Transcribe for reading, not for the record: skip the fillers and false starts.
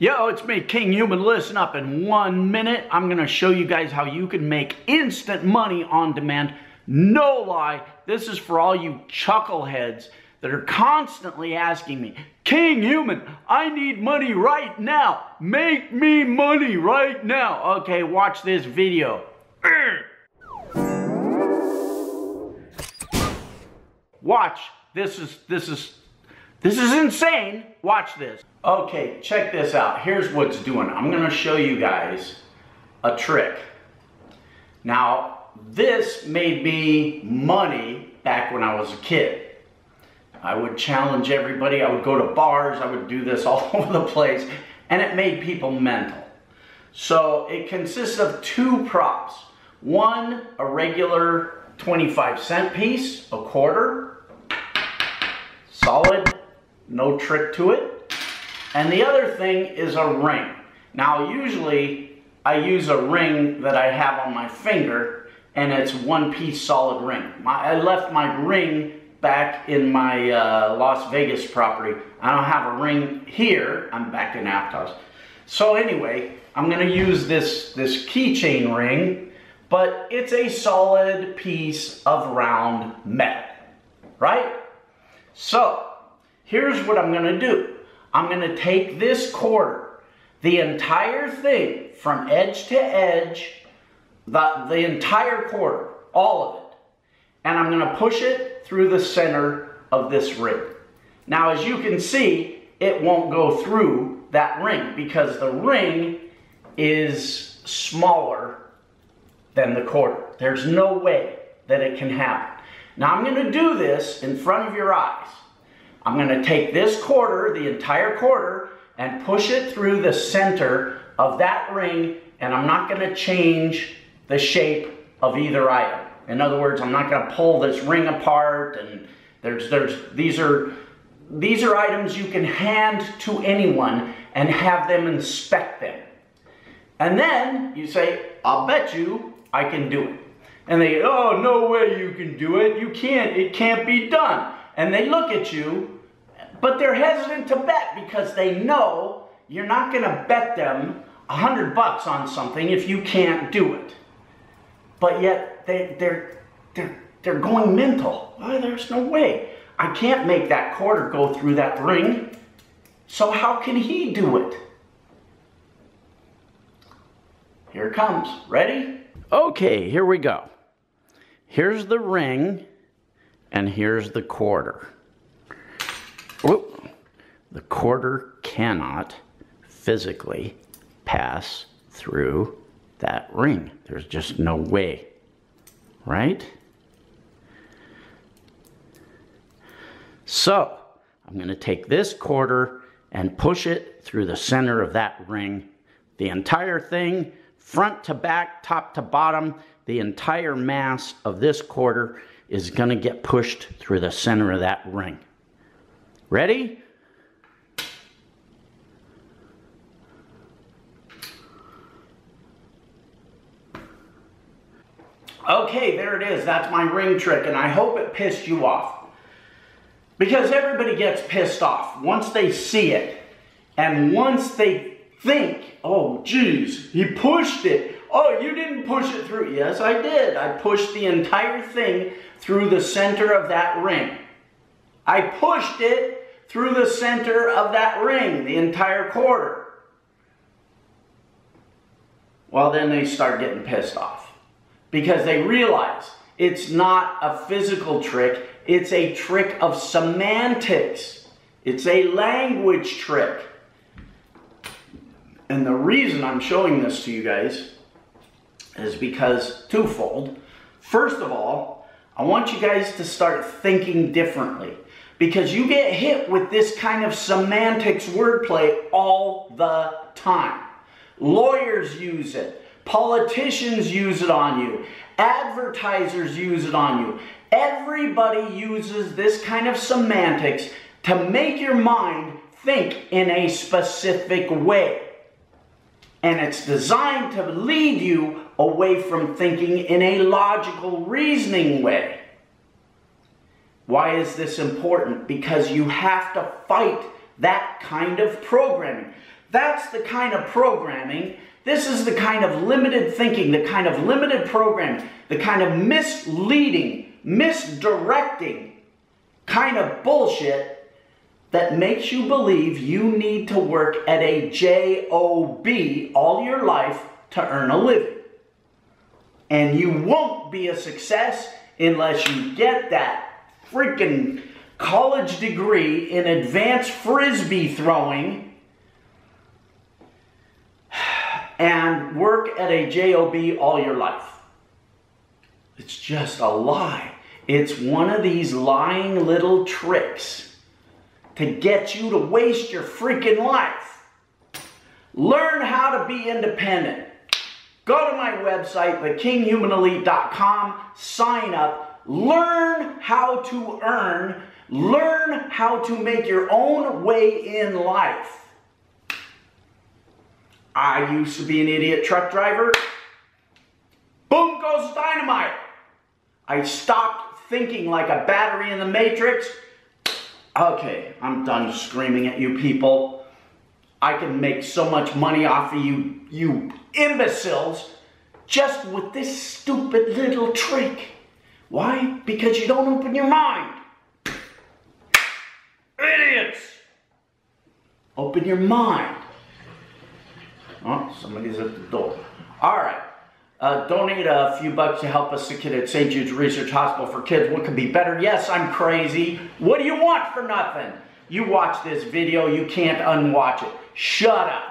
Yo, it's me, Kinghuman. Listen up. In 1 minute, I'm going to show you guys how you can make instant money on demand. No lie, this is for all you chuckleheads that are constantly asking me, Kinghuman, I need money right now. Make me money right now. Okay, watch this video. Watch. This is insane. Watch this. Okay, check this out. Here's what's doing. I'm going to show you guys a trick. Now, this made me money back when I was a kid. I would challenge everybody. I would go to bars. I would do this all over the place. And it made people mental. So it consists of two props. One, a regular 25-cent piece, a quarter. Solid, no trick to it. And the other thing is a ring. Now usually I use a ring that I have on my finger and it's one piece solid ring. I left my ring back in my Las Vegas property. I don't have a ring here. I'm back in Aptos. So anyway, I'm gonna use this keychain ring, but it's a solid piece of round metal, right? So here's what I'm gonna do. I'm gonna take this quarter, the entire thing from edge to edge, the entire quarter, all of it, and I'm gonna push it through the center of this ring. Now, as you can see, it won't go through that ring because the ring is smaller than the quarter. There's no way that it can happen. Now, I'm gonna do this in front of your eyes. I'm going to take this quarter, the entire quarter, and push it through the center of that ring, and I'm not going to change the shape of either item. In other words, I'm not going to pull this ring apart, and these are items you can hand to anyone and have them inspect them. And then you say, I'll bet you I can do it. And they go, oh, no way you can do it. You can't. It can't be done. And they look at you, but they're hesitant to bet because they know you're not going to bet them $100 on something if you can't do it. But yet they're going mental. Oh, there's no way. I can't make that quarter go through that ring. So how can he do it? Here it comes. Ready? Okay, here we go. Here's the ring. And here's the quarter. Whoop. The quarter cannot physically pass through that ring. There's just no way, right? So, I'm going to take this quarter and push it through the center of that ring. The entire thing, front to back, top to bottom, the entire mass of this quarter is going to get pushed through the center of that ring. Ready? Okay, there it is. That's my ring trick, and I hope it pissed you off. Because everybody gets pissed off once they see it, and once they think, oh, geez, he pushed it. Oh, you didn't push it through. Yes, I did. I pushed the entire thing through the center of that ring. I pushed it through the center of that ring, the entire quarter. Well, then they start getting pissed off because they realize it's not a physical trick. It's a trick of semantics. It's a language trick. And the reason I'm showing this to you guys is because twofold. First of all, I want you guys to start thinking differently because you get hit with this kind of semantics wordplay all the time. Lawyers use it. Politicians use it on you. Advertisers use it on you. Everybody uses this kind of semantics to make your mind think in a specific way. And it's designed to lead you away from thinking in a logical, reasoning way. Why is this important? Because you have to fight that kind of programming. That's the kind of programming. This is the kind of limited thinking, the kind of limited programming, the kind of misleading, misdirecting kind of bullshit that makes you believe you need to work at a job all your life to earn a living. And you won't be a success unless you get that freaking college degree in advanced frisbee throwing and work at a job all your life. It's just a lie. It's one of these lying little tricks to get you to waste your freaking life. Learn how to be independent. Go to my website, thekinghumanelite.com, sign up, learn how to earn, learn how to make your own way in life. I used to be an idiot truck driver. Boom goes dynamite. I stopped thinking like a battery in the Matrix. Okay, I'm done screaming at you people. I can make so much money off of you imbeciles just with this stupid little trick. Why? Because you don't open your mind. Idiots! Open your mind. Oh, somebody's at the door. All right. Donate a few bucks to help us, the kid at St. Jude's Research Hospital for Kids. What could be better? Yes, I'm crazy. What do you want for nothing? You watch this video, you can't unwatch it. Shut up.